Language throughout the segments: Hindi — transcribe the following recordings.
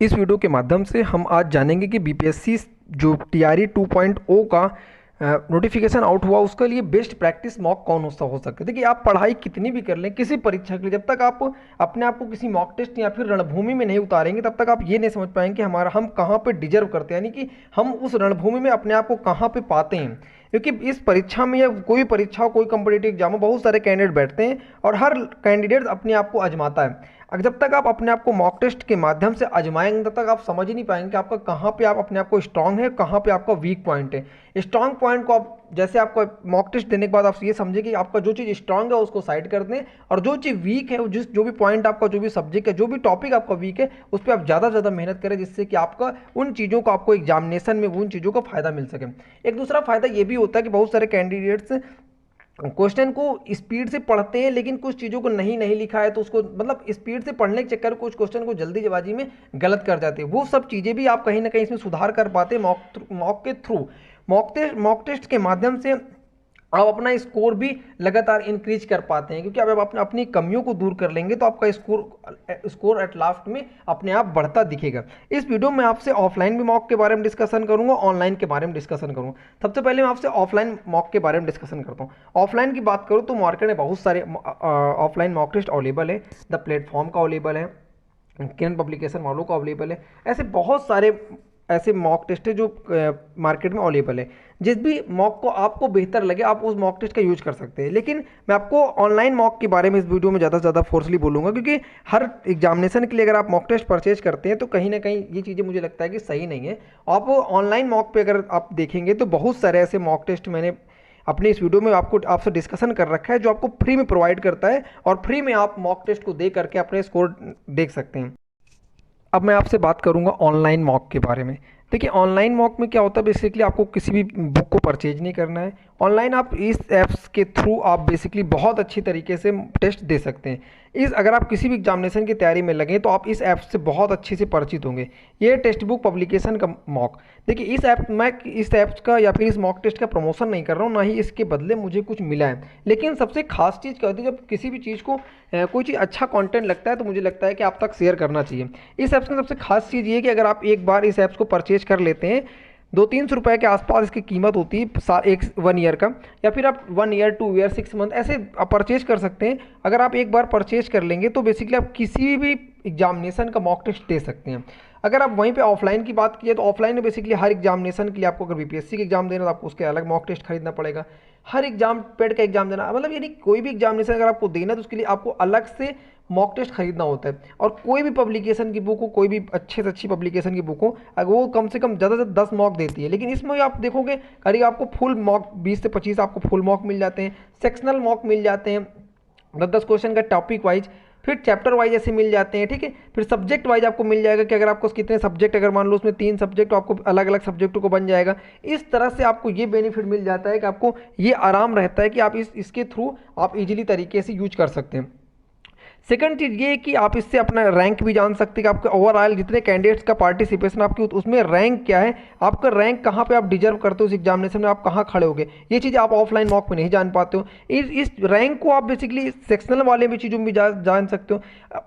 इस वीडियो के माध्यम से हम आज जानेंगे कि बीपीएससी जो टीआरई 2.0 का नोटिफिकेशन आउट हुआ उसके लिए बेस्ट प्रैक्टिस मॉक कौन सा हो सकता है। देखिए, आप पढ़ाई कितनी भी कर लें किसी परीक्षा के लिए, जब तक आप अपने आप को किसी मॉक टेस्ट या फिर रणभूमि में नहीं उतारेंगे तब तक आप ये नहीं समझ पाएंगे कि हम कहाँ पे डिजर्व करते हैं, यानी कि हम उस रणभूमि में अपने आप को कहाँ पे पाते हैं। क्योंकि इस परीक्षा में या कोई भी परीक्षा हो, कोई कम्पिटेटिव एग्जाम हो, बहुत सारे कैंडिडेट बैठते हैं और हर कैंडिडेट अपने आप को आजमाता है। अगर जब तक आप अपने आप को मॉक टेस्ट के माध्यम से आजमाएंगे तब तक आप समझ ही नहीं पाएंगे कि आपका कहाँ पे आप अपने आप को स्ट्रांग है, कहाँ पे आपका वीक पॉइंट है। स्ट्रांग पॉइंट को आप जैसे आपका मॉक टेस्ट देने के बाद आप ये समझे कि आपका जो चीज़ स्ट्रांग है उसको साइड कर दें, और जो चीज़ वीक है, जो भी पॉइंट आपका, जो भी सब्जेक्ट है, जो भी टॉपिक आपका वीक है, उस पर आप ज़्यादा से ज़्यादा मेहनत करें, जिससे कि आपका उन चीज़ों को आपको एग्जामिनेशन में उन चीज़ों का फायदा मिल सके। एक दूसरा फायदा ये भी होता है कि बहुत सारे कैंडिडेट्स क्वेश्चन को स्पीड से पढ़ते हैं लेकिन कुछ चीज़ों को नहीं लिखा है, तो उसको मतलब स्पीड से पढ़ने के चक्कर में कुछ क्वेश्चन को जल्दीबाजी में गलत कर जाते हैं। वो सब चीज़ें भी आप कहीं ना कहीं इसमें सुधार कर पाते हैं मॉक के थ्रू। मॉक टेस्ट के माध्यम से आप अपना स्कोर भी लगातार इंक्रीज कर पाते हैं, क्योंकि अब आप अपनी कमियों को दूर कर लेंगे तो आपका स्कोर एट लास्ट में अपने आप बढ़ता दिखेगा। इस वीडियो में आपसे ऑफलाइन भी मॉक के बारे में डिस्कशन करूंगा, ऑनलाइन के बारे में डिस्कशन करूंगा। सबसे पहले मैं आपसे ऑफलाइन मॉक के बारे में डिस्कशन करता हूँ। ऑफलाइन की बात करूँ तो मार्केट में बहुत सारे ऑफलाइन मॉक टेस्ट अवेलेबल है। द प्लेटफॉर्म का अवेलेबल है, किरण पब्लिकेशन वालों का अवेलेबल है। ऐसे बहुत सारे ऐसे मॉक टेस्ट है जो मार्केट में अवेलेबल है। जिस भी मॉक को आपको बेहतर लगे आप उस मॉक टेस्ट का यूज कर सकते हैं, लेकिन मैं आपको ऑनलाइन मॉक के बारे में इस वीडियो में ज़्यादा से ज़्यादा फोर्सली बोलूँगा, क्योंकि हर एग्जामिनेशन के लिए अगर आप मॉक टेस्ट परचेज करते हैं तो कहीं ना कहीं ये चीज़ें मुझे लगता है कि सही नहीं है। आप ऑनलाइन मॉक पे अगर आप देखेंगे तो बहुत सारे ऐसे मॉक टेस्ट मैंने अपने इस वीडियो में आपसे डिस्कशन कर रखा है जो आपको फ्री में प्रोवाइड करता है, और फ्री में आप मॉक टेस्ट को दे करके अपने स्कोर देख सकते हैं। अब मैं आपसे बात करूंगा ऑनलाइन मॉक के बारे में। देखिए, ऑनलाइन मॉक में क्या होता है, बेसिकली आपको किसी भी बुक को परचेज नहीं करना है। ऑनलाइन आप इस ऐप्स के थ्रू आप बेसिकली बहुत अच्छी तरीके से टेस्ट दे सकते हैं। अगर आप किसी भी एग्जामिनेशन की तैयारी में लगें तो आप इस ऐप से बहुत अच्छे से परिचित होंगे। ये टेक्स्ट बुक पब्लिकेशन का मॉक। देखिए, मैं इस ऐप का या फिर इस मॉक टेस्ट का प्रमोशन नहीं कर रहा हूँ, ना ही इसके बदले मुझे कुछ मिला है। लेकिन सबसे खास चीज़ क्या होती है, जब किसी भी चीज़ को कोई चीज़ अच्छा कंटेंट लगता है तो मुझे लगता है कि आप तक शेयर करना चाहिए। इस ऐप्स में सबसे खास चीज़ ये है कि अगर आप एक बार इस ऐप्स को परचेज कर लेते हैं, 200-300 रुपये के आसपास इसकी कीमत होती है एक 1 ईयर का, या फिर आप 1 ईयर 2 ईयर 6 मंथ ऐसे आप परचेज कर सकते हैं। अगर आप एक बार परचेज कर लेंगे तो बेसिकली आप किसी भी एग्जामिनेशन का मॉक टेस्ट दे सकते हैं। अगर आप वहीं पे ऑफलाइन की बात कीजिए तो ऑफलाइन में बेसिकली हर एग्जामिनेशन के लिए आपको अगर बीपीएससी का एग्जाम देना तो आपको उसके अलग मॉक टेस्ट खरीदना पड़ेगा। हर एग्जाम पेड का एग्जाम देना, मतलब यानी कोई भी एग्जामिनेशन अगर आपको देना है तो उसके लिए आपको अलग से मॉक टेस्ट खरीदना होता है। और कोई भी पब्लिकेशन की बुक हो, कोई भी अच्छे से अच्छी पब्लिकेशन की बुक हो, अगर वो कम से कम ज़्यादा से 10 मॉक देती है, लेकिन इसमें आप देखोगे करीब आपको फुल मॉक 20 से 25 आपको फुल मॉक मिल जाते हैं, सेक्शनल मॉक मिल जाते हैं 10-10 क्वेश्चन का टॉपिक वाइज, फिर चैप्टर वाइज ऐसे मिल जाते हैं। ठीक है, फिर सब्जेक्ट वाइज आपको मिल जाएगा कि अगर आपको कितने सब्जेक्ट, अगर मान लो उसमें 3 सब्जेक्ट तो आपको अलग अलग सब्जेक्टों को बन जाएगा। इस तरह से आपको ये बेनिफिट मिल जाता है कि आपको ये आराम रहता है कि आप इसके थ्रू आप इजीली तरीके से यूज कर सकते हैं। सेकंड चीज़ ये है कि आप इससे अपना रैंक भी जान सकते हैं कि आपके ओवरऑल जितने कैंडिडेट्स का पार्टिसिपेशन आपकी उसमें रैंक क्या है, आपका रैंक कहाँ पे आप डिजर्व करते हो, उस एग्जामिनेशन में आप कहाँ खड़े होगे। ये चीज़ आप ऑफलाइन मॉक में नहीं जान पाते हो। इस रैंक को आप बेसिकली सेक्शनल वाले भी चीज़ों में भी जान सकते हो।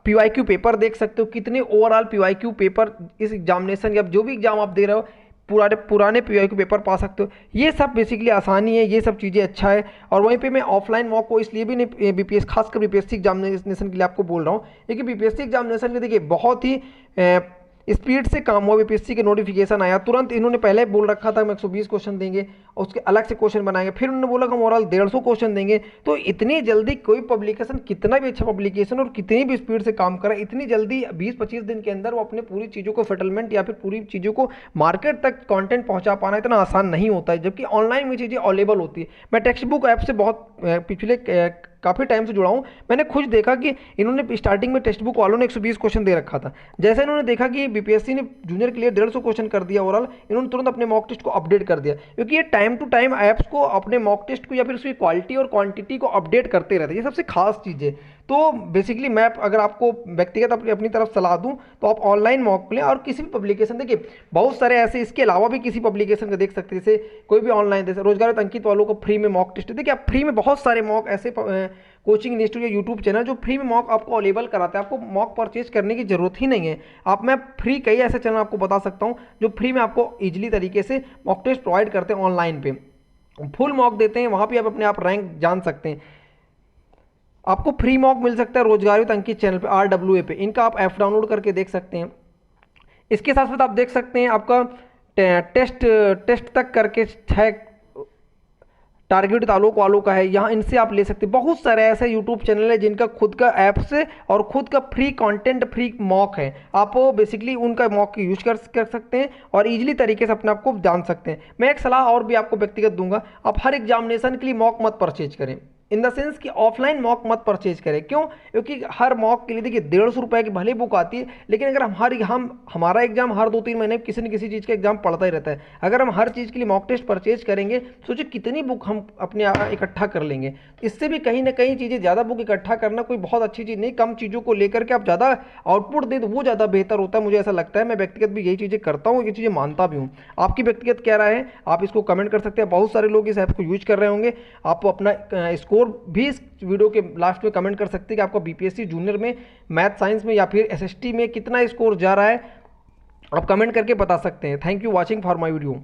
पीवाईक्यू पेपर देख सकते हो, कितने ओवरऑल पीवाईक्यू पेपर इस एग्जामिनेशन या जो भी एग्जाम आप दे रहे हो पुराने पीवाईक्यू पेपर पा सकते हो। ये सब बेसिकली आसानी है, ये सब चीज़ें अच्छा है। और वहीं पे मैं ऑफलाइन मॉक को इसलिए भी नहीं बीपीएस खासकर बीपीएससी एग्जामिनेशन के लिए आपको बोल रहा हूँ, क्योंकि बीपीएससी एग्जामिनेशन में देखिए बहुत ही स्पीड से काम हुआ। बीपीएससी के नोटिफिकेशन आया तुरंत, इन्होंने पहले बोल रखा था हम 120 क्वेश्चन देंगे, उसके अलग से क्वेश्चन बनाएंगे, फिर उन्होंने बोला हम ओवरऑल 150 क्वेश्चन देंगे। तो इतनी जल्दी कोई पब्लिकेशन, कितना भी अच्छा पब्लिकेशन और कितनी भी स्पीड से काम करे, इतनी जल्दी 20-25 दिन के अंदर वो अपने पूरी चीज़ों को सेटलमेंट या फिर पूरी चीज़ों को मार्केट तक कंटेंट पहुंचा पाना इतना आसान नहीं होता है, जबकि ऑनलाइन में चीज़ें अवेलेबल होती है। मैं टेक्स्ट बुक ऐप से बहुत पिछले काफ़ी टाइम से जुड़ा हूँ। मैंने खुद देखा कि इन्होंने स्टार्टिंग में टेक्स्ट बुक वालों ने 120 क्वेश्चन दे रखा था। जैसे इन्होंने देखा कि बीपीएससी ने जूनियर के लिए 150 क्वेश्चन कर दिया ओवरऑल, इन्होंने तुरंत अपने मॉक टेस्ट को अपडेट कर दिया, क्योंकि ये टाइम टू टाइम ऐप्स को अपने मॉक टेस्ट को या फिर उसकी क्वालिटी और क्वांटिटी को अपडेट करते रहते हैं। ये सबसे खास चीज़ है। तो बेसिकली मैं अगर आपको व्यक्तिगत अपनी तरफ सलाह दूं तो आप ऑनलाइन मॉक लें, और किसी भी पब्लिकेशन देखिए बहुत सारे ऐसे इसके अलावा भी किसी पब्लिकेशन का देख सकते हैं, जैसे कोई भी ऑनलाइन जैसे रोजगार अंकित वालों को फ्री में मॉक टेस्ट, देखिए आप फ्री में बहुत सारे मॉक ऐसे कोचिंग इंस्टीट्यूट या यूट्यूब चैनल जो फ्री में मॉक आपको अवेलेबल कराते हैं। आपको मॉक परचेज करने की जरूरत ही नहीं है। मैं फ्री कई ऐसे चैनल आपको बता सकता हूँ जो फ्री में आपको ईजिली तरीके से मॉक टेस्ट प्रोवाइड करते हैं, ऑनलाइन पे फुल मॉक देते हैं, वहाँ पे आप अपने आप रैंक जान सकते हैं। आपको फ्री मॉक मिल सकता है रोजगार विद अंकित चैनल पे, RWA पे, इनका आप ऐप डाउनलोड करके देख सकते हैं। इसके साथ साथ आप देख सकते हैं आपका टेस्ट टेस्ट तक करके 6 टारगेट ताल्लुक वालों का है, यहाँ इनसे आप ले सकते हैं। बहुत सारे ऐसे यूट्यूब चैनल है जिनका खुद का ऐप्स है और खुद का फ्री कंटेंट, फ्री मॉक है। आप बेसिकली उनका मॉक यूज कर सकते हैं और इजीली तरीके से अपने आप को जान सकते हैं। मैं एक सलाह और भी आपको व्यक्तिगत दूंगा, आप हर एग्जामिनेशन के लिए मॉक मत परचेज करें, इन द सेंस कि ऑफलाइन मॉक मत परचेज करें। क्यों? क्योंकि हर मॉक के लिए देखिए 150 रुपये की भले बुक आती है, लेकिन अगर हमारा एग्जाम हर 2-3 महीने किसी न किसी चीज़ का एग्जाम पड़ता ही रहता है। अगर हम हर चीज़ के लिए मॉक टेस्ट परचेज करेंगे, सोचिए कितनी बुक हम अपने इकट्ठा कर लेंगे। इससे भी कहीं ना कहीं चीज़ें, ज़्यादा बुक इकट्ठा करना कोई बहुत अच्छी चीज़ नहीं। कम चीज़ों को लेकर के आप ज़्यादा आउटपुट दें तो वो ज़्यादा बेहतर होता है, मुझे ऐसा लगता है। मैं व्यक्तिगत भी यही चीज़ें करता हूँ, ये चीज़ें मानता भी हूँ। आपकी व्यक्तिगत क्या राय है, आप इसको कमेंट कर सकते हैं। बहुत सारे लोग इस ऐप को यूज कर रहे होंगे। आप अपना स्कोर भी वीडियो के लास्ट में कमेंट कर सकते हैं कि आपका बीपीएससी जूनियर में मैथ साइंस में या फिर एसएसटी में कितना स्कोर जा रहा है, आप कमेंट करके बता सकते हैं। Thank you watching for my video.